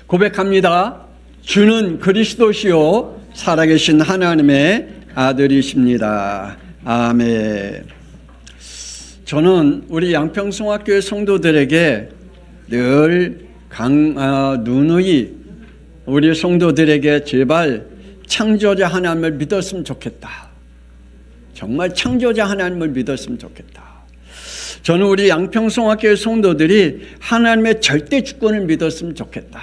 고백합니다. 주는 그리스도시요 살아계신 하나님의 아들이십니다. 아멘. 저는 우리 양평성학교의 성도들에게 늘 누누이 우리 성도들에게 제발 창조자 하나님을 믿었으면 좋겠다. 정말 창조자 하나님을 믿었으면 좋겠다. 저는 우리 양평성학교의 성도들이 하나님의 절대 주권을 믿었으면 좋겠다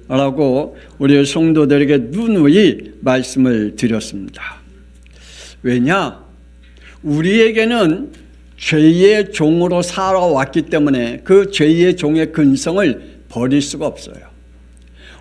라고 우리 성도들에게 누누이 말씀을 드렸습니다. 왜냐? 우리에게는 죄의 종으로 살아왔기 때문에 그 죄의 종의 근성을 버릴 수가 없어요.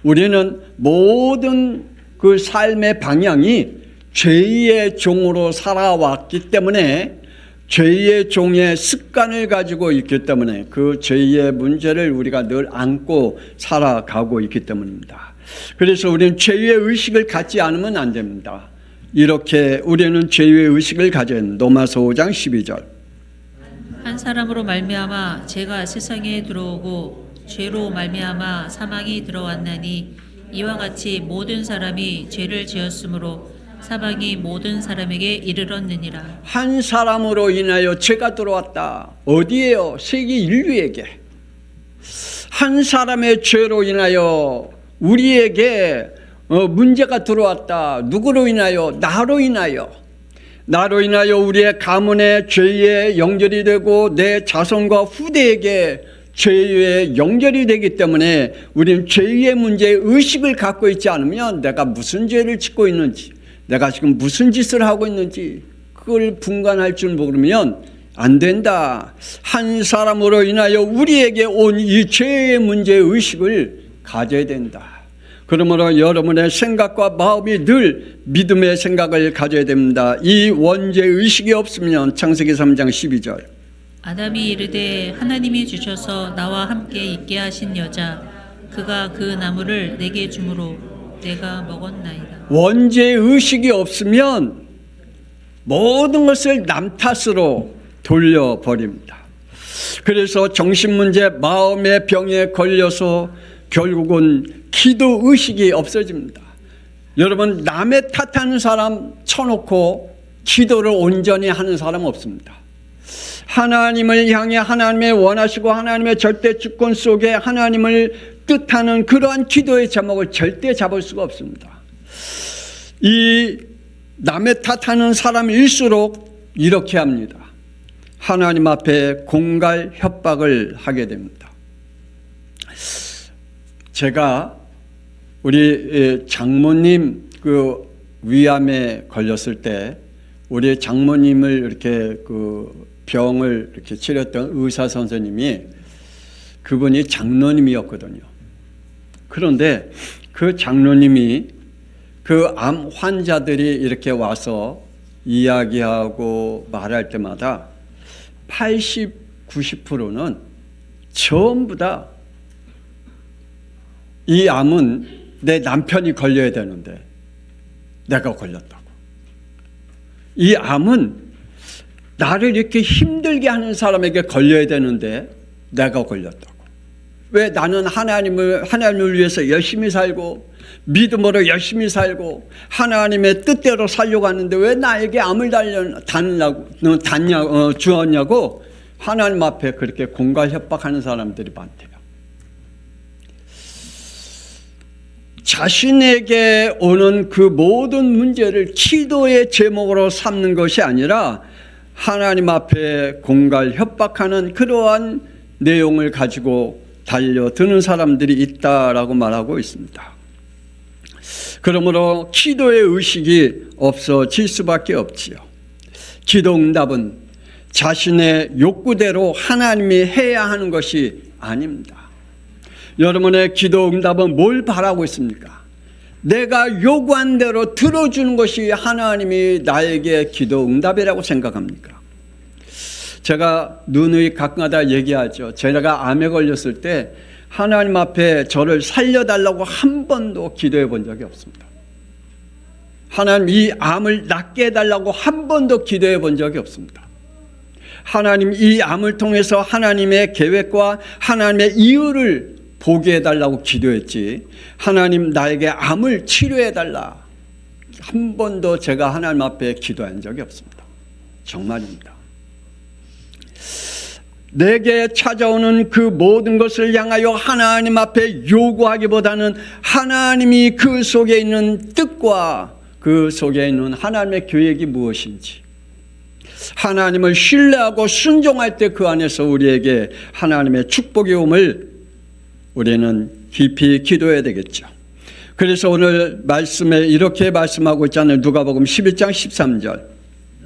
우리는 모든 그 삶의 방향이 죄의 종으로 살아왔기 때문에 죄의 종의 습관을 가지고 있기 때문에 그 죄의 문제를 우리가 늘 안고 살아가고 있기 때문입니다. 그래서 우리는 죄의 의식을 갖지 않으면 안 됩니다. 이렇게 우리는 죄의 의식을 가져야 합니다. 로마서 5장 12절. 한 사람으로 말미암아 죄가 세상에 들어오고 죄로 말미암아 사망이 들어왔나니 이와 같이 모든 사람이 죄를 지었으므로 사망이 모든 사람에게 이르렀느니라. 한 사람으로 인하여 죄가 들어왔다. 어디에요? 세계 인류에게. 한 사람의 죄로 인하여 우리에게 문제가 들어왔다. 누구로 인하여? 나로 인하여. 나로 인하여 우리의 가문의 죄에 연결이 되고 내 자손과 후대에게 죄의 연결이 되기 때문에 우리는 죄의 문제에 의식을 갖고 있지 않으면 내가 무슨 죄를 짓고 있는지, 내가 지금 무슨 짓을 하고 있는지 그걸 분간할 줄 모르면 안 된다. 한 사람으로 인하여 우리에게 온 이 죄의 문제의 의식을 가져야 된다. 그러므로 여러분의 생각과 마음이 늘 믿음의 생각을 가져야 됩니다. 이 원죄 의식이 없으면 창세기 3장 12절. 아담이 이르되 하나님이 주셔서 나와 함께 있게 하신 여자 그가 그 나무를 내게 주므로 내가 먹었나이다. 원죄 의식이 없으면 모든 것을 남 탓으로 돌려버립니다. 그래서 정신문제, 마음의 병에 걸려서 결국은 기도 의식이 없어집니다. 여러분, 남의 탓하는 사람 쳐놓고 기도를 온전히 하는 사람 없습니다. 하나님을 향해 하나님의 원하시고 하나님의 절대 주권 속에 하나님을 뜻하는 그러한 기도의 제목을 절대 잡을 수가 없습니다. 이 남의 탓하는 사람일수록 이렇게 합니다. 하나님 앞에 공갈 협박을 하게 됩니다. 제가 우리 장모님 그 위암에 걸렸을 때 우리 장모님을 이렇게 그 병을 이렇게 치료했던 의사 선생님이 그분이 장로님이었거든요. 그런데 그 장로님이 그 암 환자들이 이렇게 와서 이야기하고 말할 때마다 80, 90%는 전부 다 이 암은 내 남편이 걸려야 되는데 내가 걸렸다고. 이 암은 나를 이렇게 힘들게 하는 사람에게 걸려야 되는데 내가 걸렸다고. 왜 나는 하나님을 위해서 열심히 살고 믿음으로 열심히 살고 하나님의 뜻대로 살려고 하는데 왜 나에게 암을 주었냐고 하나님 앞에 그렇게 공갈 협박하는 사람들이 많대요. 자신에게 오는 그 모든 문제를 기도의 제목으로 삼는 것이 아니라 하나님 앞에 공갈 협박하는 그러한 내용을 가지고 달려드는 사람들이 있다라고 말하고 있습니다. 그러므로 기도의 의식이 없어질 수밖에 없지요. 기도 응답은 자신의 욕구대로 하나님이 해야 하는 것이 아닙니다. 여러분의 기도 응답은 뭘 바라고 있습니까? 내가 요구한 대로 들어주는 것이 하나님이 나에게 기도 응답이라고 생각합니까? 제가 누누이 가끔가다 얘기하죠. 제가 암에 걸렸을 때 하나님 앞에 저를 살려달라고 한 번도 기도해 본 적이 없습니다. 하나님 이 암을 낫게 해달라고 한 번도 기도해 본 적이 없습니다. 하나님 이 암을 통해서 하나님의 계획과 하나님의 이유를 포기해달라고 기도했지 하나님 나에게 암을 치료해달라 한 번도 제가 하나님 앞에 기도한 적이 없습니다. 정말입니다. 내게 찾아오는 그 모든 것을 향하여 하나님 앞에 요구하기보다는 하나님이 그 속에 있는 뜻과 그 속에 있는 하나님의 계획이 무엇인지 하나님을 신뢰하고 순종할 때 그 안에서 우리에게 하나님의 축복이 옴을 우리는 깊이 기도해야 되겠죠. 그래서 오늘 말씀에 이렇게 말씀하고 있잖아요. 누가복음 11장 13절.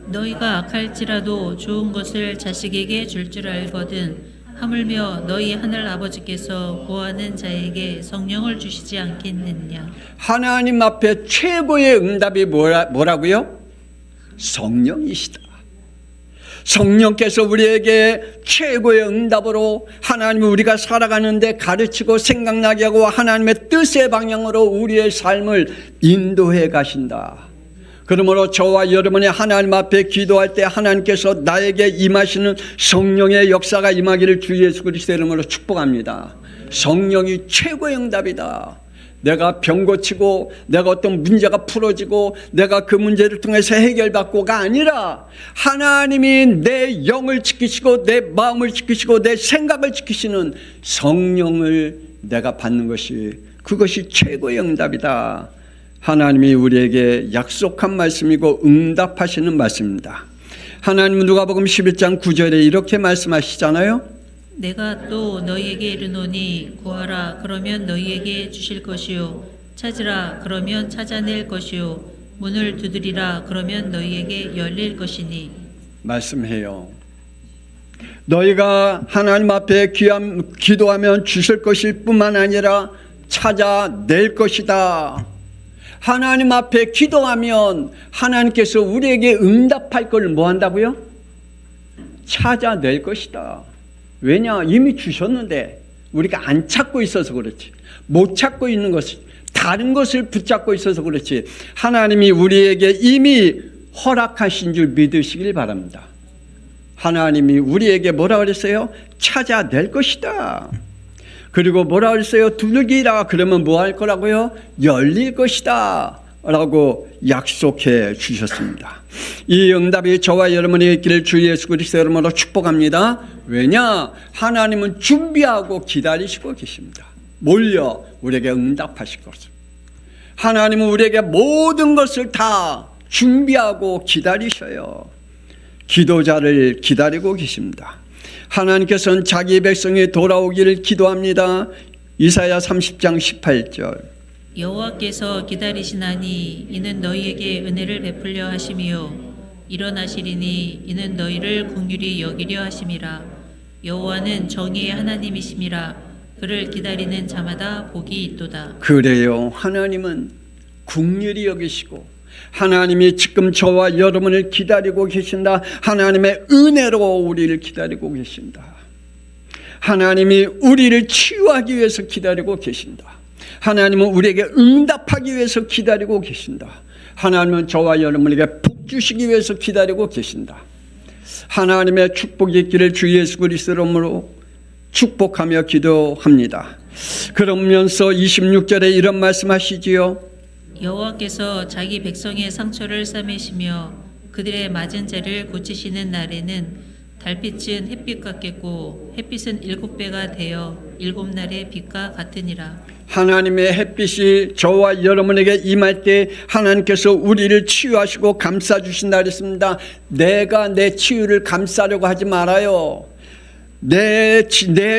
너희가 악할지라도 좋은 것을 자식에게 줄 줄 알거든 하물며 너희 하늘 아버지께서 구하는 자에게 성령을 주시지 않겠느냐. 하나님 앞에 최고의 응답이 뭐라고요? 성령이시다. 성령께서 우리에게 최고의 응답으로 하나님이 우리가 살아가는데 가르치고 생각나게 하고 하나님의 뜻의 방향으로 우리의 삶을 인도해 가신다. 그러므로 저와 여러분이 하나님 앞에 기도할 때 하나님께서 나에게 임하시는 성령의 역사가 임하기를 주 예수 그리스도의 이름으로 축복합니다. 성령이 최고의 응답이다. 내가 병 고치고 내가 어떤 문제가 풀어지고 내가 그 문제를 통해서 해결받고가 아니라 하나님이 내 영을 지키시고 내 마음을 지키시고 내 생각을 지키시는 성령을 내가 받는 것이 그것이 최고의 응답이다. 하나님이 우리에게 약속한 말씀이고 응답하시는 말씀입니다. 하나님은 누가복음 11장 9절에 이렇게 말씀하시잖아요. 내가 또 너희에게 이르노니 구하라 그러면 너희에게 주실 것이요 찾으라 그러면 찾아낼 것이요 문을 두드리라 그러면 너희에게 열릴 것이니. 말씀해요. 너희가 하나님 앞에 기도하면 주실 것일 뿐만 아니라 찾아낼 것이다. 하나님 앞에 기도하면 하나님께서 우리에게 응답할 걸 뭐 한다고요? 찾아낼 것이다. 왜냐? 이미 주셨는데 우리가 안 찾고 있어서 그렇지. 못 찾고 있는 것이 다른 것을 붙잡고 있어서 그렇지. 하나님이 우리에게 이미 허락하신 줄 믿으시길 바랍니다. 하나님이 우리에게 뭐라 그랬어요? 찾아낼 것이다. 그리고 뭐라 그랬어요? 두들기라 그러면 뭐 할 거라고요? 열릴 것이다 라고 약속해 주셨습니다. 이 응답이 저와 여러분에게 있기를 주 예수 그리스도의 이름으로 축복합니다. 왜냐? 하나님은 준비하고 기다리시고 계십니다. 뭘요? 우리에게 응답하실 것을. 하나님은 우리에게 모든 것을 다 준비하고 기다리셔요. 기도자를 기다리고 계십니다. 하나님께서는 자기 백성이 돌아오기를 기도합니다. 이사야 30장 18절. 여호와께서 기다리시나니 이는 너희에게 은혜를 베풀려 하심이요 일어나시리니 이는 너희를 긍휼히 여기려 하심이라. 여호와는 정의의 하나님이심이라. 그를 기다리는 자마다 복이 있도다. 그래요. 하나님은 긍휼히 여기시고 하나님이 지금 저와 여러분을 기다리고 계신다. 하나님의 은혜로 우리를 기다리고 계신다. 하나님이 우리를 치유하기 위해서 기다리고 계신다. 하나님은 우리에게 응답하기 위해서 기다리고 계신다. 하나님은 저와 여러분에게 복 주시기 위해서 기다리고 계신다. 하나님의 축복이 있기를 주 예수 그리스도의 이름으로 축복하며 기도합니다. 그러면서 26절에 이런 말씀하시지요. 여호와께서 자기 백성의 상처를 싸매시며 그들의 맞은 죄를 고치시는 날에는 달빛은 햇빛 같겠고 햇빛은 7배가 되어 7날의 빛과 같으니라. 하나님의 햇빛이 저와 여러분에게 임할 때 하나님께서 우리를 치유하시고 감싸주신다 그랬습니다. 내가 내 치유를 감싸려고 하지 말아요. 내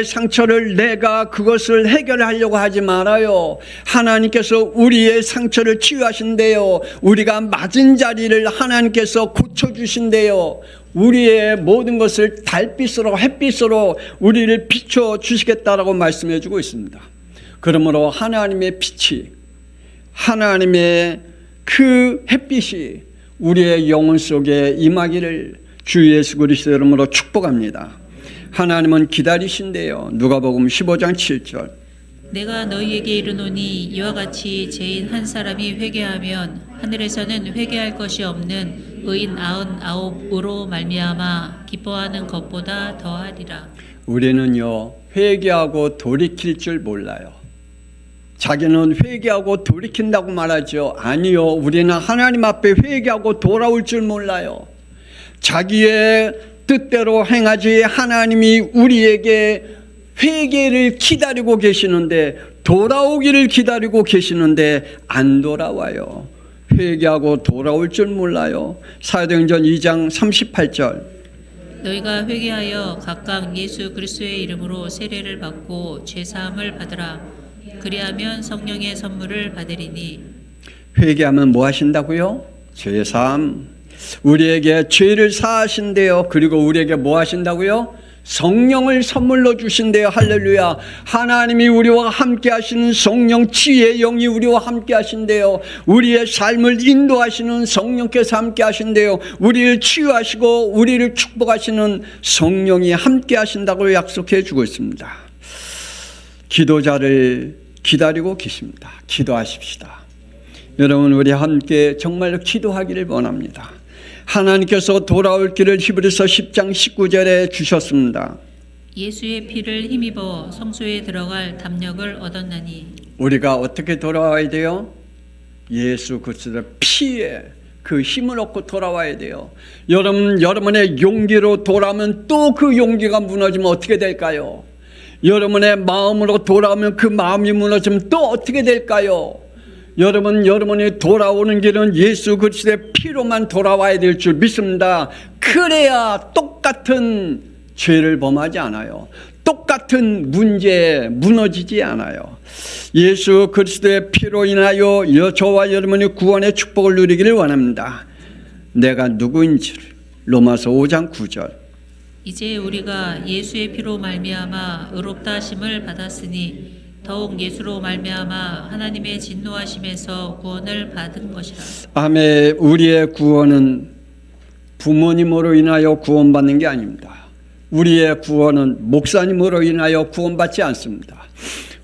상처를 내가 그것을 해결하려고 하지 말아요. 하나님께서 우리의 상처를 치유하신대요. 우리가 맞은 자리를 하나님께서 고쳐주신대요. 우리의 모든 것을 달빛으로 햇빛으로 우리를 비춰주시겠다라고 말씀해주고 있습니다. 그러므로 하나님의 빛이 하나님의 그 햇빛이 우리의 영혼 속에 임하기를 주 예수 그리스도의 이름으로 축복합니다. 하나님은 기다리신대요. 누가복음 15장 7절. 내가 너희에게 이르노니 이와 같이 죄인 한 사람이 회개하면 하늘에서는 회개할 것이 없는 의인 99으로 말미암아 기뻐하는 것보다 더하리라. 우리는요, 회개하고 돌이킬 줄 몰라요. 자기는 회개하고 돌이킨다고 말하죠. 아니요, 우리는 하나님 앞에 회개하고 돌아올 줄 몰라요. 자기의 뜻대로 행하지 하나님이 우리에게 회개를 기다리고 계시는데, 돌아오기를 기다리고 계시는데 안 돌아와요. 회개하고 돌아올 줄 몰라요. 사도행전 2장 38절. 너희가 회개하여 각각 예수 그리스도의 이름으로 세례를 받고 죄사함을 받으라. 그리하면 성령의 선물을 받으리니. 회개하면 뭐 하신다고요? 죄사함. 우리에게 죄를 사하신대요. 그리고 우리에게 뭐 하신다고요? 성령을 선물로 주신대요. 할렐루야. 하나님이 우리와 함께 하시는 성령, 지혜의 영이 우리와 함께 하신대요. 우리의 삶을 인도하시는 성령께서 함께 하신대요. 우리를 치유하시고 우리를 축복하시는 성령이 함께 하신다고 약속해 주고 있습니다. 기도자를 기다리고 계십니다. 기도하십시다. 여러분, 우리 함께 정말로 기도하기를 원합니다. 하나님께서 돌아올 길을 히브리서 10장 19절에 주셨습니다. 예수의 피를 힘입어 성소에 들어갈 담력을 얻었나니. 우리가 어떻게 돌아와야 돼요? 예수 그리스도의 피에 그 힘을 얻고 돌아와야 돼요. 여러분의 용기로 돌아오면 또 그 용기가 무너지면 어떻게 될까요? 여러분의 마음으로 돌아오면 그 마음이 무너지면 또 어떻게 될까요? 여러분이 돌아오는 길은 예수 그리스도의 피로만 돌아와야 될 줄 믿습니다. 그래야 똑같은 죄를 범하지 않아요. 똑같은 문제에 무너지지 않아요. 예수 그리스도의 피로 인하여 저와 여러분이 구원의 축복을 누리기를 원합니다. 내가 누구인지를 로마서 5장 9절. 이제 우리가 예수의 피로 말미암아 의롭다 하심을 받았으니 더욱 예수로 말미암아 하나님의 진노하심에서 구원을 받은 것이라. 아멘. 우리의 구원은 부모님으로 인하여 구원받는 게 아닙니다. 우리의 구원은 목사님으로 인하여 구원받지 않습니다.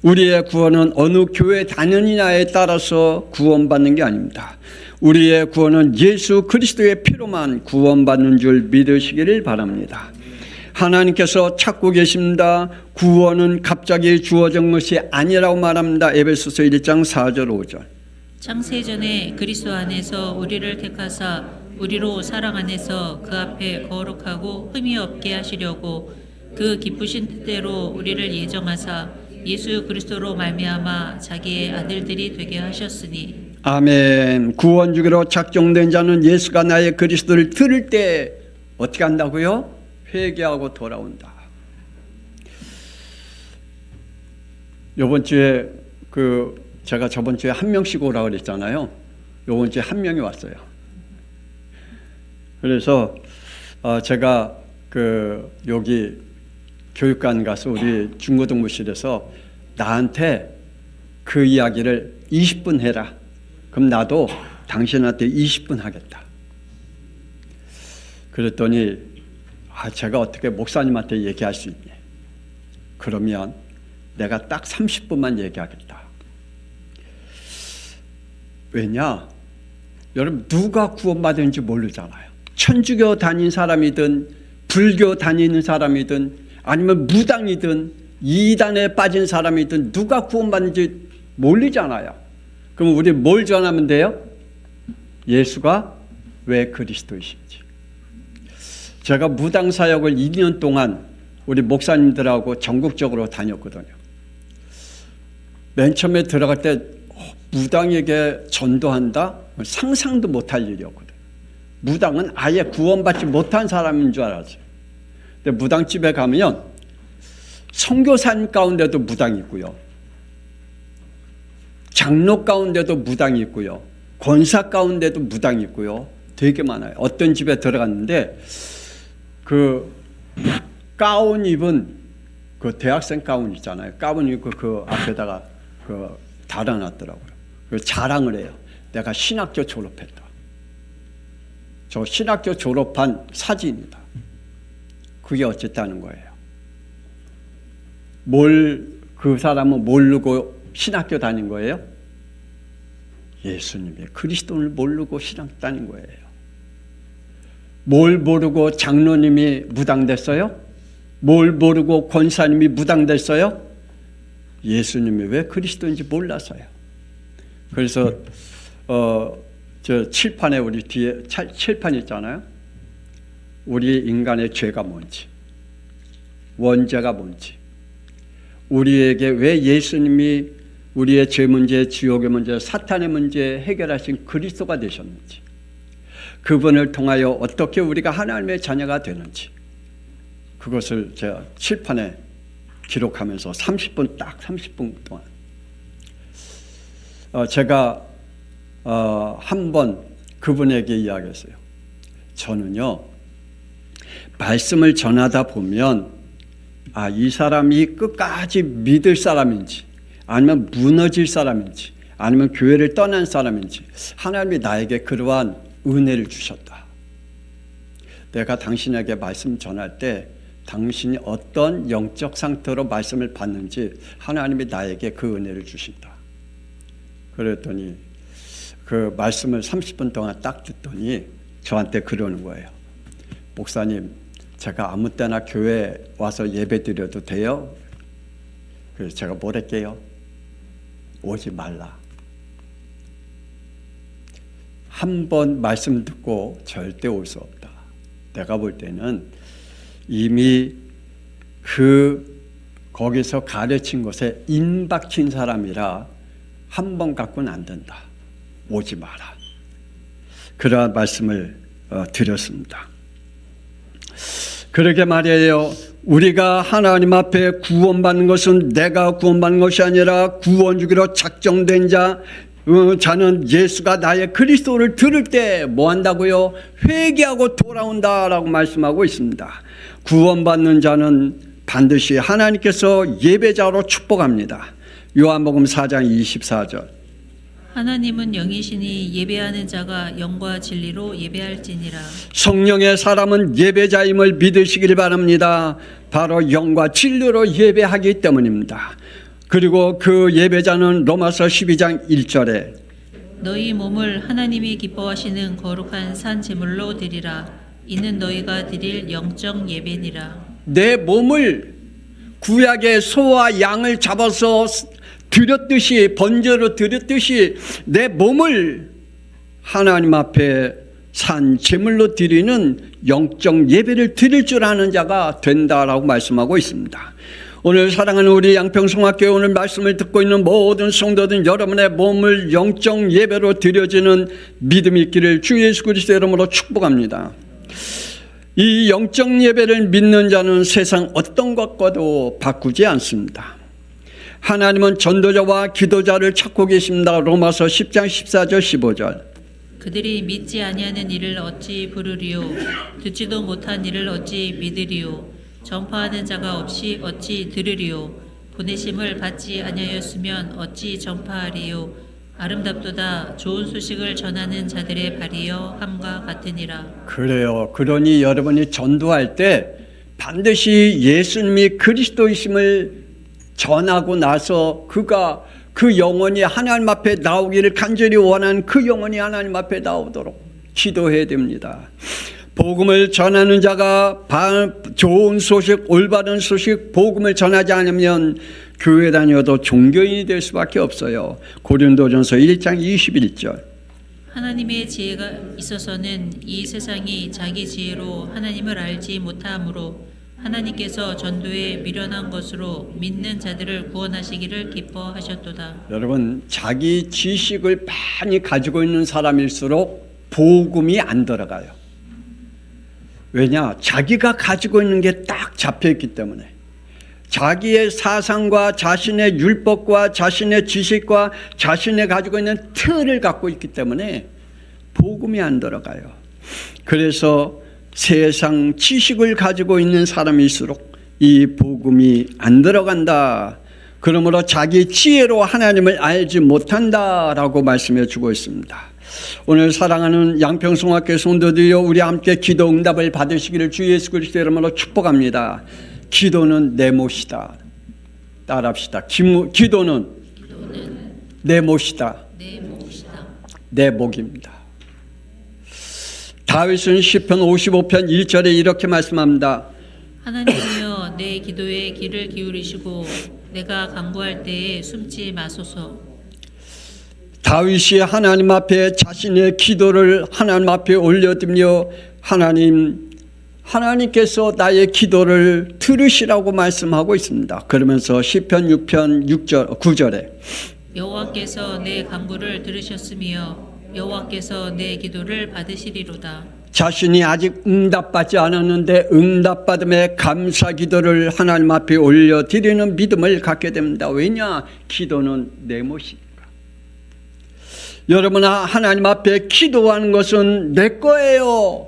우리의 구원은 어느 교회 다니느냐에 따라서 구원받는 게 아닙니다. 우리의 구원은 예수 그리스도의 피로만 구원받는 줄 믿으시기를 바랍니다. 하나님께서 찾고 계십니다. 구원은 갑자기 주어진 것이 아니라고 말합니다. 에베소서 1장 4절 5절. 창세전에 그리스도 안에서 우리를 택하사 우리로 사랑 안에서 그 앞에 거룩하고 흠이 없게 하시려고 그 기쁘신 뜻대로 우리를 예정하사 예수 그리스도로 말미암아 자기의 아들들이 되게 하셨으니. 아멘. 구원 주기로 작정된 자는 예수가 나의 그리스도를 들을 때 어떻게 한다고요? 회개하고 돌아온다. 이번 주에 제가 저번 주에 한 명씩 오라고 그랬잖아요. 이번 주에 한 명이 왔어요. 그래서 제가 여기 교육관 가서 우리 중고등부실에서 나한테 그 이야기를 20분 해라. 그럼 나도 당신한테 20분 하겠다. 그랬더니 제가 어떻게 목사님한테 얘기할 수 있니? 그러면 내가 딱 30분만 얘기하겠다. 왜냐? 여러분, 누가 구원받은지 모르잖아요. 천주교 다닌 사람이든 불교 다니는 사람이든 아니면 무당이든 이단에 빠진 사람이든 누가 구원받는지 모르잖아요. 그럼 우리 뭘 전하면 돼요? 예수가 왜 그리스도이신지. 제가 무당 사역을 2년 동안 우리 목사님들하고 전국적으로 다녔거든요. 맨 처음에 들어갈 때 무당에게 전도한다? 상상도 못할 일이었거든요. 무당은 아예 구원받지 못한 사람인 줄 알았어요. 근데 무당집에 가면 선교사님 가운데도 무당이 있고요. 장로 가운데도 무당이 있고요. 권사 가운데도 무당이 있고요. 되게 많아요. 어떤 집에 들어갔는데 그 가운 입은 그 대학생 가운 있잖아요. 가운 입고 그 앞에다가 달아놨더라고요. 자랑을 해요. 내가 신학교 졸업했다. 저 신학교 졸업한 사진이다. 그게 어쨌다는 거예요. 뭘 그 사람은 모르고 신학교 다닌 거예요? 예수님의 그리스도를 모르고 신학교 다닌 거예요. 뭘 모르고 장로님이 무당됐어요? 뭘 모르고 권사님이 무당됐어요? 예수님이 왜 그리스도인지 몰라서요. 그래서 저 칠판에 우리 뒤에 칠판 있잖아요. 우리 인간의 죄가 뭔지, 원죄가 뭔지, 우리에게 왜 예수님이 우리의 죄 문제, 지옥의 문제, 사탄의 문제 해결하신 그리스도가 되셨는지, 그분을 통하여 어떻게 우리가 하나님의 자녀가 되는지, 그것을 제가 칠판에 기록하면서 30분 딱 30분 동안 제가 한 번 그분에게 이야기했어요. 저는요, 말씀을 전하다 보면 이 사람이 끝까지 믿을 사람인지 아니면 무너질 사람인지 아니면 교회를 떠난 사람인지 하나님이 나에게 그러한 은혜를 주셨다. 내가 당신에게 말씀 전할 때 당신이 어떤 영적 상태로 말씀을 받는지 하나님이 나에게 그 은혜를 주신다. 그랬더니 그 말씀을 30분 동안 딱 듣더니 저한테 그러는 거예요. 목사님, 제가 아무 때나 교회 와서 예배 드려도 돼요? 그래서 제가 뭐랄게요? 오지 말라. 한 번 말씀 듣고 절대 올 수 없다. 내가 볼 때는 이미 거기서 가르친 것에 인박힌 사람이라 한 번 갖고는 안 된다. 오지 마라. 그러한 말씀을 드렸습니다. 그렇게 말이에요. 우리가 하나님 앞에 구원받는 것은 내가 구원받는 것이 아니라 구원 주기로 작정된 자는 예수가 나의 그리스도를 들을 때 뭐 한다고요? 회개하고 돌아온다라고 말씀하고 있습니다. 구원받는 자는 반드시 하나님께서 예배자로 축복합니다. 요한복음 4장 24절. 하나님은 영이시니 예배하는 자가 영과 진리로 예배할지니라. 성령의 사람은 예배자임을 믿으시길 바랍니다. 바로 영과 진리로 예배하기 때문입니다. 그리고 그 예배자는 로마서 12장 1절에 너희 몸을 하나님이 기뻐하시는 거룩한 산 제물로 드리라. 이는 너희가 드릴 영적 예배니라. 내 몸을 구약의 소와 양을 잡아서 드렸듯이, 번제로 드렸듯이 내 몸을 하나님 앞에 산 제물로 드리는 영적 예배를 드릴 줄 아는 자가 된다라고 말씀하고 있습니다. 오늘 사랑하는 우리 양평송학교에 오늘 말씀을 듣고 있는 모든 성도들, 여러분의 몸을 영적 예배로 드려지는 믿음이 있기를 주 예수 그리스도의 이름으로 축복합니다. 이 영적 예배를 믿는 자는 세상 어떤 것과도 바꾸지 않습니다. 하나님은 전도자와 기도자를 찾고 계십니다. 로마서 10장 14절 15절. 그들이 믿지 아니하는 일을 어찌 부르리요? 듣지도 못한 일을 어찌 믿으리요? 전파하는 자가 없이 어찌 들으리요? 보내심을 받지 아니하였으면 어찌 전파하리요? 아름답도다 좋은 소식을 전하는 자들의 발이여 함과 같으니라. 그래요. 그러니 여러분이 전도할 때 반드시 예수님이 그리스도이심을 전하고 나서 그 영혼이 하나님 앞에 나오기를 간절히 원하는 그 영혼이 하나님 앞에 나오도록 기도해야 됩니다. 복음을 전하는 자가 좋은 소식, 올바른 소식, 복음을 전하지 않으면 교회 다녀도 종교인이 될 수밖에 없어요. 고린도전서 1장 21절. 하나님의 지혜가 있어서는 이 세상이 자기 지혜로 하나님을 알지 못하므로 하나님께서 전도에 미련한 것으로 믿는 자들을 구원하시기를 기뻐하셨도다. 여러분, 자기 지식을 많이 가지고 있는 사람일수록 복음이 안 들어가요. 왜냐? 자기가 가지고 있는 게 딱 잡혀있기 때문에. 자기의 사상과 자신의 율법과 자신의 지식과 자신의 가지고 있는 틀을 갖고 있기 때문에 복음이 안 들어가요. 그래서 세상 지식을 가지고 있는 사람일수록 이 복음이 안 들어간다. 그러므로 자기 지혜로 하나님을 알지 못한다라고 말씀해 주고 있습니다. 오늘 사랑하는 양평송학교 성도들이여, 우리 함께 기도 응답을 받으시기를 주 예수 그리스도의 이름으로 축복합니다. 기도는 내 몫이다. 따라합시다. 기도는 내 몫이다. 내 몫이다. 내 목입니다. 다윗은 시편 55편 1절에 이렇게 말씀합니다. 하나님이여 내 기도에 귀를 기울이시고 내가 간구할 때에 숨지 마소서. 다윗이 하나님 앞에 자신의 기도를 하나님 앞에 올려드리며 하나님께서 나의 기도를 들으시라고 말씀하고 있습니다. 그러면서 시편 6편 9절에 여호와께서 내 간구를 들으셨으며 여호와께서 내 기도를 받으시리로다. 자신이 아직 응답받지 않았는데 응답받음에 감사 기도를 하나님 앞에 올려드리는 믿음을 갖게 됩니다. 왜냐? 기도는 내 몫이니까. 여러분, 하나님 앞에 기도하는 것은 내 거예요.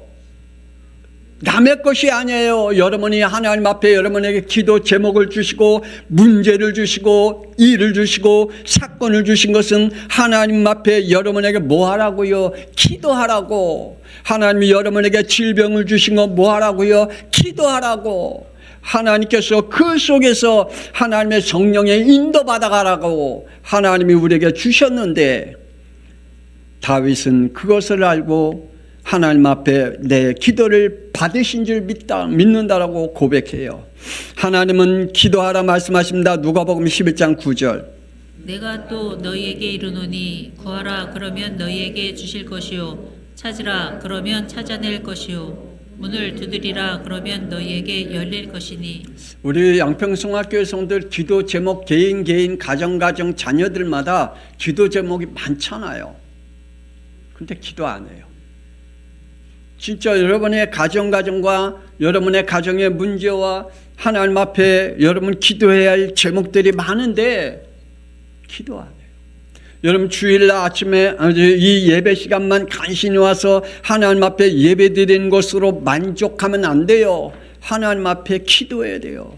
남의 것이 아니에요. 여러분이 하나님 앞에 여러분에게 기도 제목을 주시고 문제를 주시고 일을 주시고 사건을 주신 것은 하나님 앞에 여러분에게 뭐 하라고요? 기도하라고. 하나님이 여러분에게 질병을 주신 건 뭐 하라고요? 기도하라고. 하나님께서 그 속에서 하나님의 성령에 인도받아 가라고 하나님이 우리에게 주셨는데, 다윗은 그것을 알고 하나님 앞에 내 기도를 받으신 줄 믿는다라고 고백해요. 하나님은 기도하라 말씀하십니다. 누가복음 11장 9절. 내가 또 너희에게 이르노니 구하라 그러면 너희에게 주실 것이요 찾으라 그러면 찾아낼 것이요 문을 두드리라 그러면 너희에게 열릴 것이니. 우리 양평성학교의 성도들 기도 제목 개인 가정 자녀들마다 기도 제목이 많잖아요. 근데 기도 안 해요. 진짜 여러분의 가정과 여러분의 가정의 문제와 하나님 앞에 여러분 기도해야 할 제목들이 많은데 기도 안 해요. 여러분 주일날 아침에 이 예배 시간만 간신히 와서 하나님 앞에 예배 드리는 것으로 만족하면 안 돼요. 하나님 앞에 기도해야 돼요.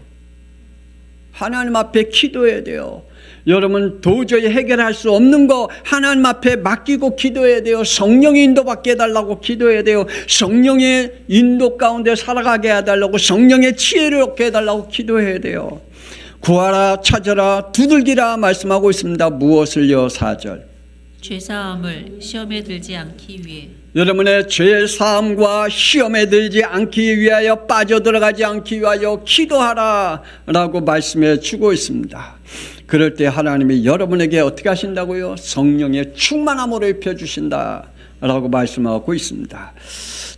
하나님 앞에 기도해야 돼요. 여러분 도저히 해결할 수 없는 거 하나님 앞에 맡기고 기도해야 돼요. 성령의 인도받게 해달라고 기도해야 돼요. 성령의 인도 가운데 살아가게 해달라고, 성령의 지혜를 얻게 해달라고 기도해야 돼요. 구하라 찾아라 두들기라 말씀하고 있습니다. 무엇을요? 4절. 죄사함을 시험에 들지 않기 위해. 여러분의 죄사함과 시험에 들지 않기 위하여, 빠져들어가지 않기 위하여 기도하라 라고 말씀해 주고 있습니다. 그럴 때 하나님이 여러분에게 어떻게 하신다고요? 성령의 충만함으로 입혀주신다 라고 말씀하고 있습니다.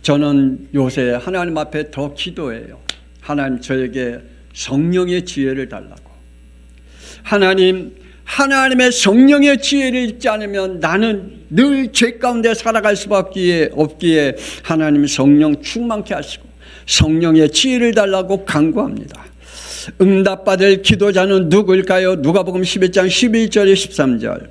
저는 요새 하나님 앞에 더 기도해요. 하나님 저에게 성령의 지혜를 달라고. 하나님의 성령의 지혜를 입지 않으면 나는 늘 죄 가운데 살아갈 수밖에 없기에 하나님 성령 충만케 하시고 성령의 지혜를 달라고 간구합니다. 응답받을 기도자는 누구일까요? 누가복음 11장 11절에 13절.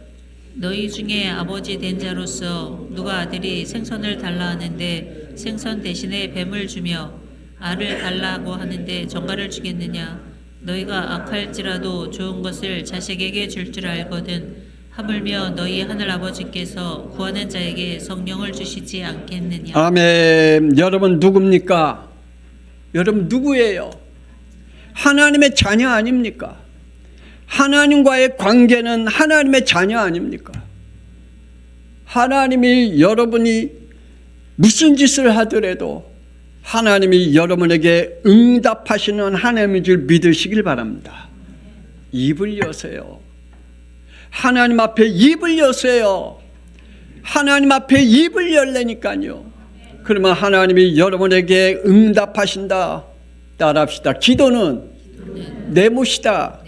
너희 중에 아버지 된 자로서 누가 아들이 생선을 달라 하는데 생선 대신에 뱀을 주며 알을 달라고 하는데 정갈을 주겠느냐? 너희가 악할지라도 좋은 것을 자식에게 줄 줄 알거든 하물며 너희 하늘 아버지께서 구하는 자에게 성령을 주시지 않겠느냐? 아멘. 여러분 누굽니까? 여러분 누구예요? 하나님의 자녀 아닙니까? 하나님과의 관계는 하나님의 자녀 아닙니까? 하나님이 여러분이 무슨 짓을 하더라도 하나님이 여러분에게 응답하시는 하나님인 줄 믿으시길 바랍니다. 입을 여세요. 하나님 앞에 입을 여세요. 하나님 앞에 입을 열래니까요. 그러면 하나님이 여러분에게 응답하신다. 따라합시다. 기도는 내 몫이다.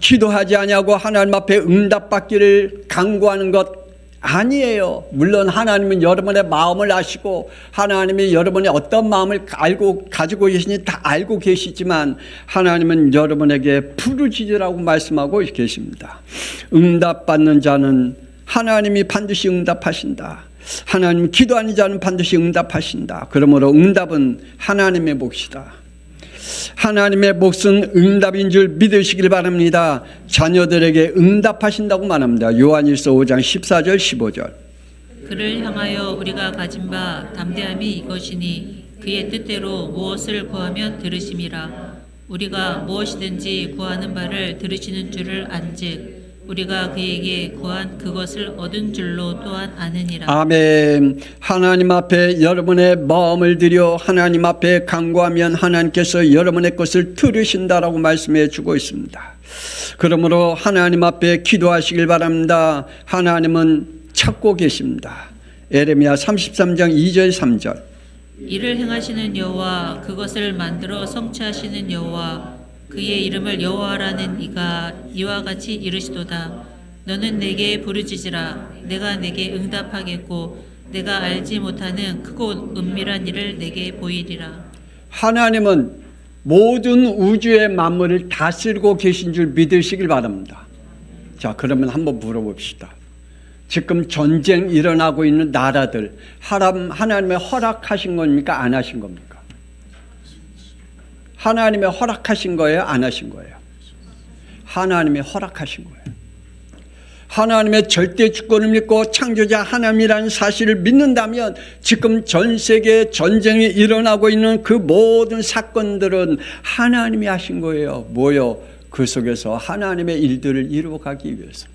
기도하지 아니하고 하나님 앞에 응답받기를 간구하는 것 아니에요. 물론 하나님은 여러분의 마음을 아시고 하나님이 여러분의 어떤 마음을 가지고 계시니 다 알고 계시지만 하나님은 여러분에게 부르짖으라고 말씀하고 계십니다. 응답받는 자는 하나님이 반드시 응답하신다. 하나님 기도하는 자는 반드시 응답하신다. 그러므로 응답은 하나님의 몫이다. 하나님의 몫은 응답인 줄 믿으시길 바랍니다. 자녀들에게 응답하신다고 말합니다. 요한일서 5장 14절 15절. 그를 향하여 우리가 가진 바 담대함이 이것이니 그의 뜻대로 무엇을 구하면 들으심이라. 우리가 무엇이든지 구하는 바를 들으시는 줄을 안즉 우리가 그에게 구한 그것을 얻은 줄로 또한 아느니라. 아멘. 하나님 앞에 여러분의 마음을 들여 하나님 앞에 간구하면 하나님께서 여러분의 것을 들으신다라고 말씀해 주고 있습니다. 그러므로 하나님 앞에 기도하시길 바랍니다. 하나님은 찾고 계십니다. 에레미야 33장 2절 3절. 이를 행하시는 여호와 그것을 만들어 성취하시는 여호와 그의 이름을 여호와라는 이가 이와 같이 이르시도다. 너는 내게 부르짖으라. 내가 내게 응답하겠고 내가 알지 못하는 크고 은밀한 일을 내게 보이리라. 하나님은 모든 우주의 만물을 다스리고 계신 줄 믿으시길 바랍니다. 자, 그러면 한번 물어봅시다. 지금 전쟁 일어나고 있는 나라들 하나님의 허락하신 겁니까? 안 하신 겁니까? 하나님의 허락하신 거예요? 안 하신 거예요? 하나님의 허락하신 거예요. 하나님의 절대 주권을 믿고 창조자 하나님이라는 사실을 믿는다면 지금 전 세계에 전쟁이 일어나고 있는 그 모든 사건들은 하나님이 하신 거예요. 뭐요? 그 속에서 하나님의 일들을 이루어가기 위해서.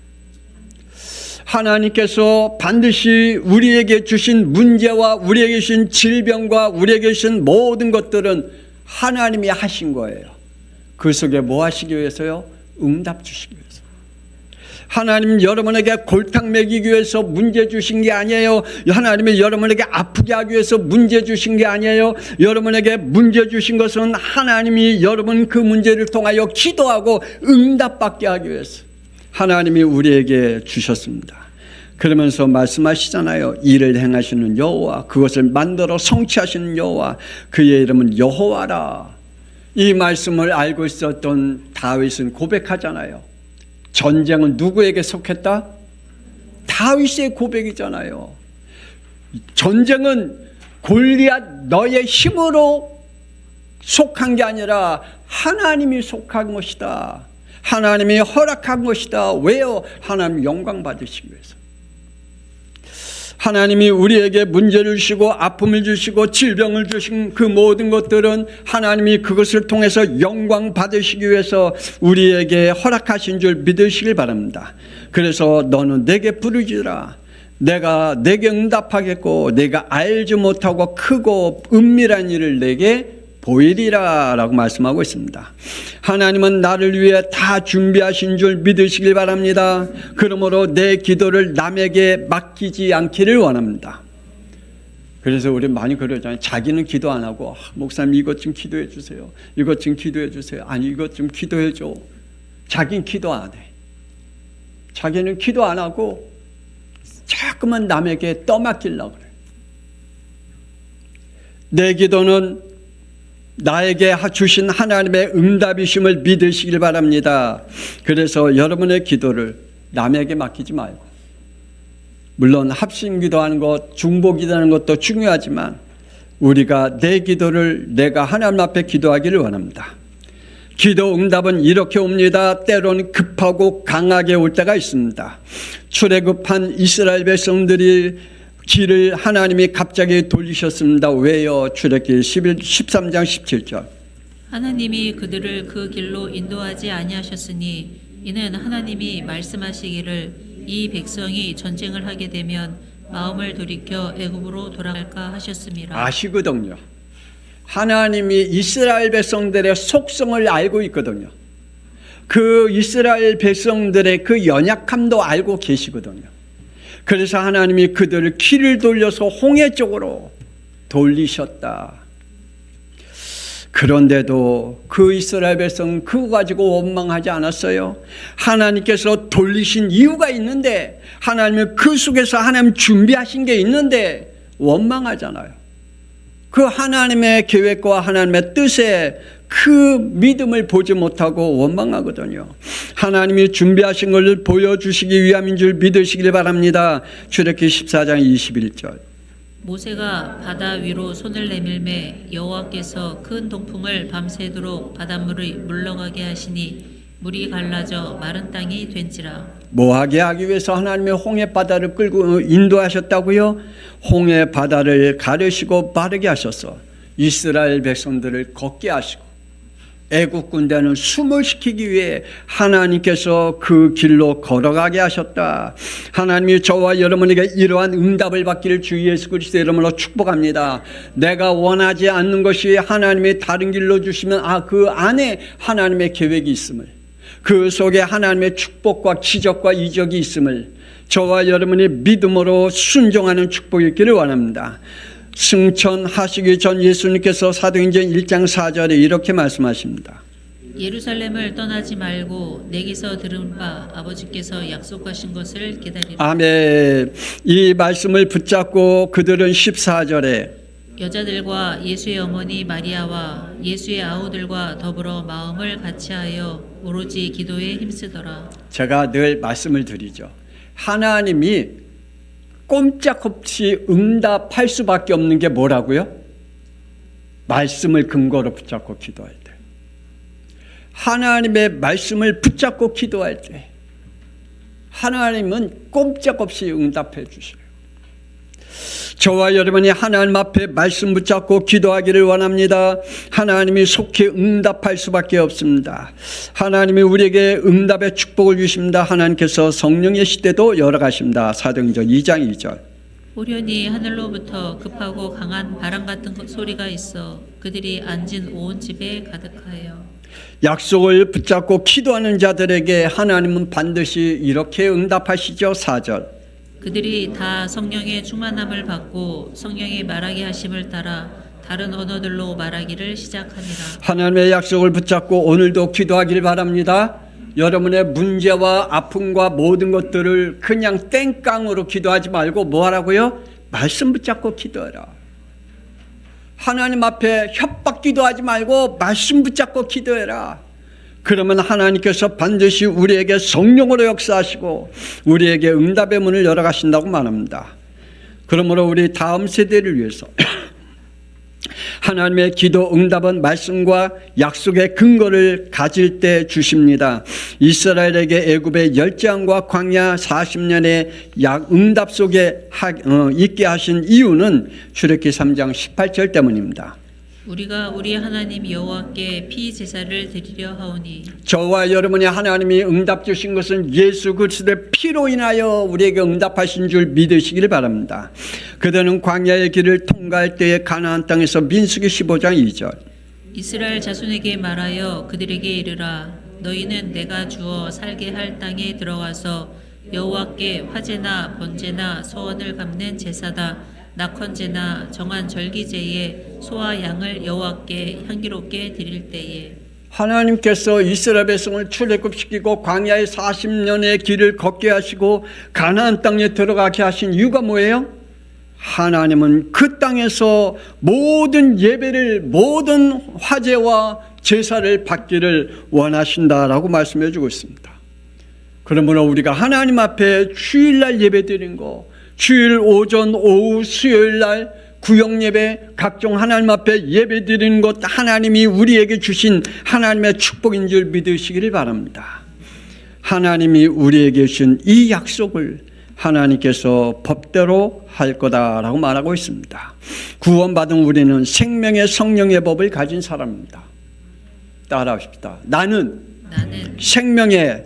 하나님께서 반드시 우리에게 주신 문제와 우리에게 주신 질병과 우리에게 주신 모든 것들은 하나님이 하신 거예요. 그 속에 뭐 하시기 위해서요? 응답 주시기 위해서. 하나님 여러분에게 골탕 먹이기 위해서 문제 주신 게 아니에요. 하나님이 여러분에게 아프게 하기 위해서 문제 주신 게 아니에요. 여러분에게 문제 주신 것은 하나님이 여러분 그 문제를 통하여 기도하고 응답받게 하기 위해서 하나님이 우리에게 주셨습니다. 그러면서 말씀하시잖아요. 일을 행하시는 여호와 그것을 만들어 성취하시는 여호와 그의 이름은 여호와라. 이 말씀을 알고 있었던 다윗은 고백하잖아요. 전쟁은 누구에게 속했다? 다윗의 고백이잖아요. 전쟁은 골리앗 너의 힘으로 속한 게 아니라 하나님이 속한 것이다. 하나님이 허락한 것이다. 왜요? 하나님 영광 받으시기 위해서. 하나님이 우리에게 문제를 주시고 아픔을 주시고 질병을 주신 그 모든 것들은 하나님이 그것을 통해서 영광 받으시기 위해서 우리에게 허락하신 줄 믿으시길 바랍니다. 그래서 너는 내게 부르짖으라. 내가 내게 응답하겠고 내가 알지 못하고 크고 은밀한 일을 내게 보이리라 라고 말씀하고 있습니다. 하나님은 나를 위해 다 준비하신 줄 믿으시길 바랍니다. 그러므로 내 기도를 남에게 맡기지 않기를 원합니다. 그래서 우리 많이 그러잖아요. 자기는 기도 안 하고 목사님 이것 좀 기도해 주세요. 이것 좀 기도해 주세요. 아니 이것 좀 기도해 줘. 자기는 기도 안 해. 자기는 기도 안 하고 자꾸만 남에게 떠맡기려고 그래. 내 기도는 나에게 주신 하나님의 응답이심을 믿으시길 바랍니다. 그래서 여러분의 기도를 남에게 맡기지 말고, 물론 합심 기도하는 것, 중보 기도하는 것도 중요하지만 우리가 내 기도를 내가 하나님 앞에 기도하기를 원합니다. 기도 응답은 이렇게 옵니다. 때로는 급하고 강하게 올 때가 있습니다. 출애굽한 이스라엘 백성들이 길을 하나님이 갑자기 돌리셨습니다. 왜요? 출애굽기 13장 17절. 하나님이 그들을 그 길로 인도하지 아니하셨으니 이는 하나님이 말씀하시기를 이 백성이 전쟁을 하게 되면 마음을 돌이켜 애굽으로 돌아갈까 하셨음이라. 아시거든요. 하나님이 이스라엘 백성들의 속성을 알고 있거든요. 그 이스라엘 백성들의 그 연약함도 알고 계시거든요. 그래서 하나님이 그들을 길을 돌려서 홍해 쪽으로 돌리셨다. 그런데도 그 이스라엘 백성은 그거 가지고 원망하지 않았어요. 하나님께서 돌리신 이유가 있는데, 하나님은 그 속에서 하나님 준비하신 게 있는데 원망하잖아요. 그 하나님의 계획과 하나님의 뜻에 그 믿음을 보지 못하고 원망하거든요. 하나님이 준비하신 것을 보여주시기 위함인 줄 믿으시길 바랍니다. 출애굽기 14장 21절. 모세가 바다 위로 손을 내밀매 여호와께서 큰 동풍을 밤새도록 바닷물이 물러가게 하시니 물이 갈라져 마른 땅이 된지라. 뭐하게 하기 위해서 하나님의 홍해 바다를 끌고 인도하셨다고요? 홍해 바다를 가르시고 바르게 하셔서 이스라엘 백성들을 걷게 하시고 애국 군대는 숨을 시키기 위해 하나님께서 그 길로 걸어가게 하셨다. 하나님이 저와 여러분에게 이러한 응답을 받기를 주 예수 그리스도 이름으로 축복합니다. 내가 원하지 않는 것이 하나님이 다른 길로 주시면 그 안에 하나님의 계획이 있음을, 그 속에 하나님의 축복과 기적과 이적이 있음을 저와 여러분이 믿음으로 순종하는 축복이 있기를 원합니다. 승천하시기 전 예수님께서 사도행전 1장 4절에 이렇게 말씀하십니다. 예루살렘을 떠나지 말고 내게서 들은 바 아버지께서 약속하신 것을 기다리라. 아멘. 이 말씀을 붙잡고 그들은 14절에 여자들과 예수의 어머니 마리아와 예수의 아우들과 더불어 마음을 같이하여 오로지 기도에 힘쓰더라. 제가 늘 말씀을 드리죠. 하나님이 꼼짝없이 응답할 수밖에 없는 게 뭐라고요? 말씀을 근거로 붙잡고 기도할 때. 하나님의 말씀을 붙잡고 기도할 때 하나님은 꼼짝없이 응답해 주셔요. 저와 여러분이 하나님 앞에 말씀 붙잡고 기도하기를 원합니다. 하나님이 속히 응답할 수밖에 없습니다. 하나님이 우리에게 응답의 축복을 주십니다. 하나님께서 성령의 시대도 열어가십니다. 사도행전 2장 2절. 호련히 하늘로부터 급하고 강한 바람 같은 소리가 있어 그들이 앉은 온 집에 가득하여. 약속을 붙잡고 기도하는 자들에게 하나님은 반드시 이렇게 응답하시죠. 4절. 그들이 다 성령의 충만함을 받고 성령이 말하게 하심을 따라 다른 언어들로 말하기를 시작하니라. 하나님의 약속을 붙잡고 오늘도 기도하기를 바랍니다. 여러분의 문제와 아픔과 모든 것들을 그냥 땡깡으로 기도하지 말고 뭐 하라고요? 말씀 붙잡고 기도해라. 하나님 앞에 협박 기도하지 말고 말씀 붙잡고 기도해라. 그러면 하나님께서 반드시 우리에게 성령으로 역사하시고 우리에게 응답의 문을 열어가신다고 말합니다. 그러므로 우리 다음 세대를 위해서 하나님의 기도 응답은 말씀과 약속의 근거를 가질 때 주십니다. 이스라엘에게 애굽의 열장과 광야 40년의 응답 속에 있게 하신 이유는 출애굽기 3장 18절 때문입니다. 우리가 우리 하나님 여호와께 피 제사를 드리려 하오니. 저와 여러분이 하나님이 응답 주신 것은 예수 그리스도의 피로 인하여 우리에게 응답하신 줄 믿으시기를 바랍니다. 그들은 광야의 길을 통과할 때에 가나안 땅에서 민수기 15장 2절. 이스라엘 자손에게 말하여 그들에게 이르라. 너희는 내가 주어 살게 할 땅에 들어가서 여호와께 화제나 번제나 소원을 갚는 제사다. 낙헌제나 정한 절기제에 소와 양을 여호와께 향기롭게 드릴 때에. 하나님께서 이스라엘 백성을 출애굽시키고 광야의 40년의 길을 걷게 하시고 가나안 땅에 들어가게 하신 이유가 뭐예요? 하나님은 그 땅에서 모든 예배를, 모든 화제와 제사를 받기를 원하신다라고 말씀해 주고 있습니다. 그러므로 우리가 하나님 앞에 주일날 예배 드린 거, 주일 오전, 오후, 수요일날 구역예배, 각종 하나님 앞에 예배 드리는 것 하나님이 우리에게 주신 하나님의 축복인 줄 믿으시기를 바랍니다. 하나님이 우리에게 주신 이 약속을 하나님께서 법대로 할 거다라고 말하고 있습니다. 구원받은 우리는 생명의 성령의 법을 가진 사람입니다. 따라하십시다. 나는 생명의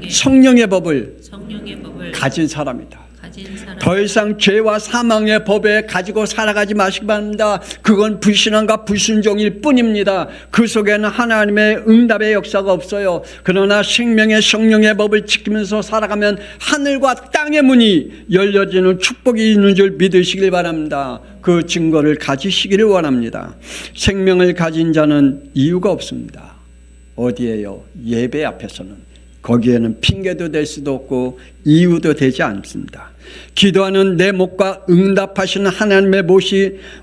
성령의 법을 가진 사람이다. 더 이상 죄와 사망의 법에 가지고 살아가지 마시기 바랍니다. 그건 불신앙과 불순종일 뿐입니다. 그 속에는 하나님의 응답의 역사가 없어요. 그러나 생명의 성령의 법을 지키면서 살아가면 하늘과 땅의 문이 열려지는 축복이 있는 줄 믿으시길 바랍니다. 그 증거를 가지시기를 원합니다. 생명을 가진 자는 이유가 없습니다. 어디에요? 예배 앞에서는. 거기에는 핑계도 될 수도 없고 이유도 되지 않습니다. 기도하는 내 목과 응답하시는 하나님의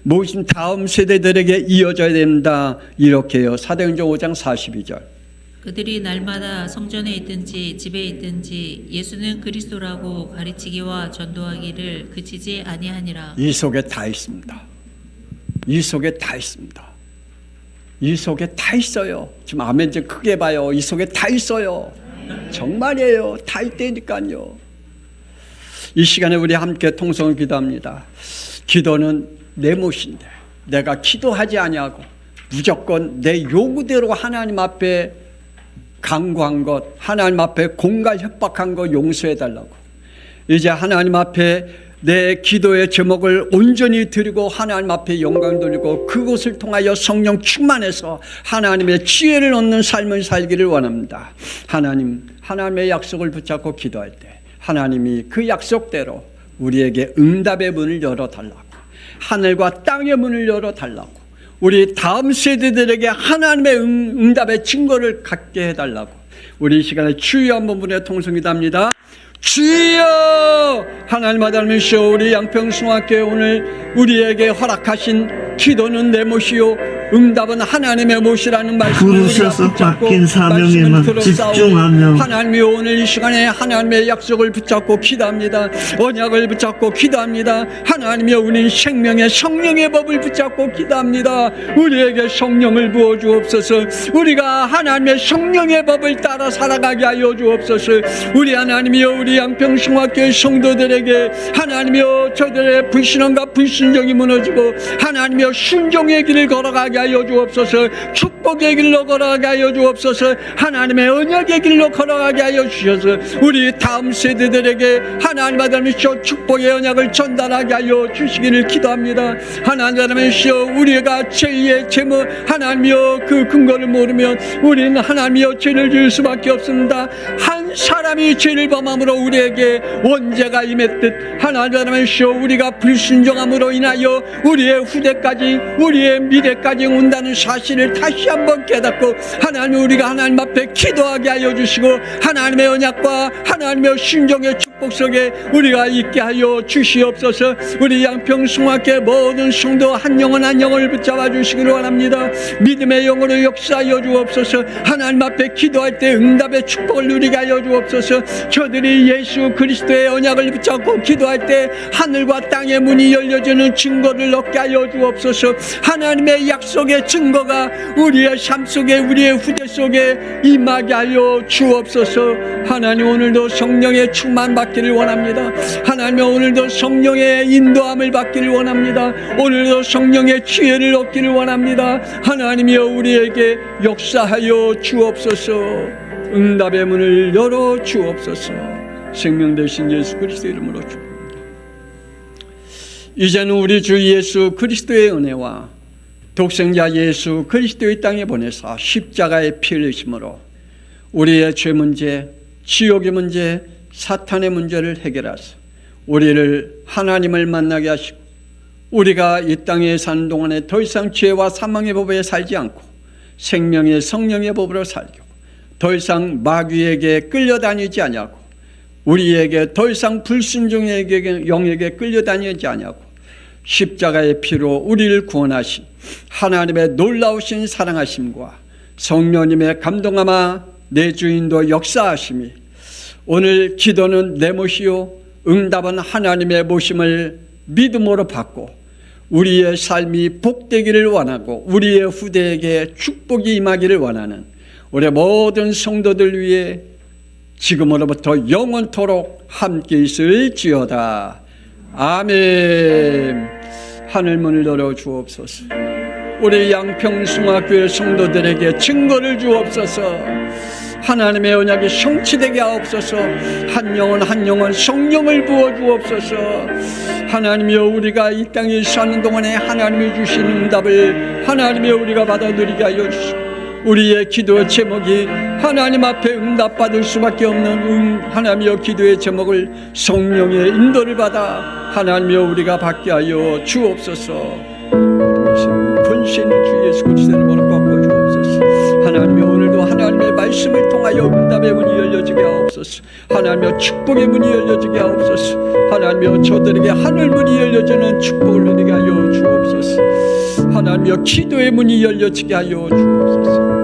모신 다음 세대들에게 이어져야 됩니다. 이렇게요. 사도행전 5장 42절. 그들이 날마다 성전에 있든지 집에 있든지 예수는 그리스도라고 가르치기와 전도하기를 그치지 아니하니라. 이 속에 다 있습니다. 이 속에 다 있습니다. 이 속에 다 있어요. 지금 아멘 좀 크게 봐요. 이 속에 다 있어요. 정말이에요. 다 있다니까요. 이 시간에 우리 함께 통성을 기도합니다. 기도는 내 몫인데 내가 기도하지 아니하고 무조건 내 요구대로 하나님 앞에 강구한 것, 하나님 앞에 공갈 협박한 거 용서해달라고. 이제 하나님 앞에 내 기도의 제목을 온전히 드리고 하나님 앞에 영광 돌리고 그곳을 통하여 성령 충만해서 하나님의 지혜를 얻는 삶을 살기를 원합니다. 하나님의 약속을 붙잡고 기도할 때 하나님이 그 약속대로 우리에게 응답의 문을 열어달라고, 하늘과 땅의 문을 열어달라고, 우리 다음 세대들에게 하나님의 응답의 증거를 갖게 해달라고. 우리 이 시간에 주여 한번 분의 통성기도합니다. 주여, 하나님 아들이시여, 우리 양평숭학교에 오늘 우리에게 허락하신 기도는 내 몫이요 응답은 하나님의 몫이라는 말씀을 부르셔서 맡긴 사명에만 집중하며 하나님이 오늘 이 시간에 하나님의 약속을 붙잡고 기도합니다. 언약을 붙잡고 기도합니다. 하나님이 우리 생명의 성령의 법을 붙잡고 기도합니다. 우리에게 성령을 부어 주옵소서. 우리가 하나님의 성령의 법을 따라 살아가게 하여 주옵소서. 우리 하나님이여, 우리 양평숭학교의 성도들에게 하나님이여 저들의 불신앙과 불순종이 무너지고 하나님이여 순종의 길을 걸어가게 하여 주옵소서. 축복의 길로 걸어가게 하여 주옵소서. 하나님의 언약의 길로 걸어가게 하여 주셔서 우리 다음 세대들에게 하나님 아들이시여 축복의 언약을 전달하게 하여 주시기를 기도합니다. 하나님 아들이시여, 우리가 죄의 제목 하나님이여 그 근거를 모르면 우리는 하나님이여 죄를 지을 수밖에 없습니다. 한 사람이 죄를 범함으로 우리에게 원죄가 임했듯 하나님 아들이시여, 우리가 불순종함으로 인하여 우리의 후대까지 우리의 미래까지 온다는 사실을 다시 한번 깨닫고 하나님, 우리가 하나님 앞에 기도하게 하여 주시고 하나님의 언약과 하나님의 순종의 축복 속에 우리가 있게 하여 주시옵소서. 우리 양평숭학교의 모든 성도 한 영혼 한 영혼을 붙잡아 주시기를 원합니다. 믿음의 영으로 역사하여 주옵소서. 하나님 앞에 기도할 때 응답의 축복을 누리게 하여 주옵소서. 저들이 예수 그리스도의 언약을 붙잡고 기도할 때 하늘과 땅의 문이 열려지는 증거를 얻게 하여 주옵소서. 하나님의 약속의 증거가 우리의 삶 속에 우리의 후대 속에 임하게 하여 주옵소서. 하나님, 오늘도 성령의 충만 받기를 원합니다. 하나님, 오늘도 성령의 인도함을 받기를 원합니다. 오늘도 성령의 지혜를 얻기를 원합니다. 하나님이여, 우리에게 역사하여 주옵소서. 응답의 문을 열어 주옵소서. 생명 되신 예수 그리스도 이름으로 축복합니다. 이제는 우리 주 예수 그리스도의 은혜와 독생자 예수 그리스도의 땅에 보내사 십자가의 피 흘리심으로 우리의 죄 문제, 지옥의 문제, 사탄의 문제를 해결하사 우리를 하나님을 만나게 하시고 우리가 이 땅에 사는 동안에 더 이상 죄와 사망의 법에 살지 않고 생명의 성령의 법으로 살고 더 이상 마귀에게 끌려다니지 아니하고 우리에게 더 이상 불순종의 영에게 끌려다니지 아니하고 십자가의 피로 우리를 구원하신 하나님의 놀라우신 사랑하심과 성령님의 감동하마 내 주인도 역사하심이 오늘 기도는 내 몫이요 응답은 하나님의 모심을 믿음으로 받고 우리의 삶이 복되기를 원하고 우리의 후대에게 축복이 임하기를 원하는 우리 모든 성도들 위해 지금으로부터 영원토록 함께 있을지어다. 아멘. 하늘문을 열어 주옵소서. 우리 양평숭학교의 성도들에게 증거를 주옵소서. 하나님의 언약이 성취되게 하옵소서. 한 영혼 한 영혼 성령을 부어 주옵소서. 하나님이여, 우리가 이 땅에 사는 동안에 하나님이 주신 응답을 하나님이여 우리가 받아 누리게 하여 주시고 우리의 기도 제목이 하나님 앞에 응답받을 수밖에 없는 하나님이여 기도의 제목을 성령의 인도를 받아 하나님이여 우리가 받게 하여 주옵소서. 권세 있는 주 예수 그리스도를 거룩받고 주옵소서. 하나님이여, 오늘도 하나님의 말씀을 통하여 응답의 문이 열려지게 하옵소서. 하나님이여, 축복의 문이 열려지게 하옵소서. 하나님이여, 저들에게 하늘 문이 열려지는 축복을 누리게 하여 주옵소서. 하나님이여, 기도의 문이 열려지게 하여 주옵소서.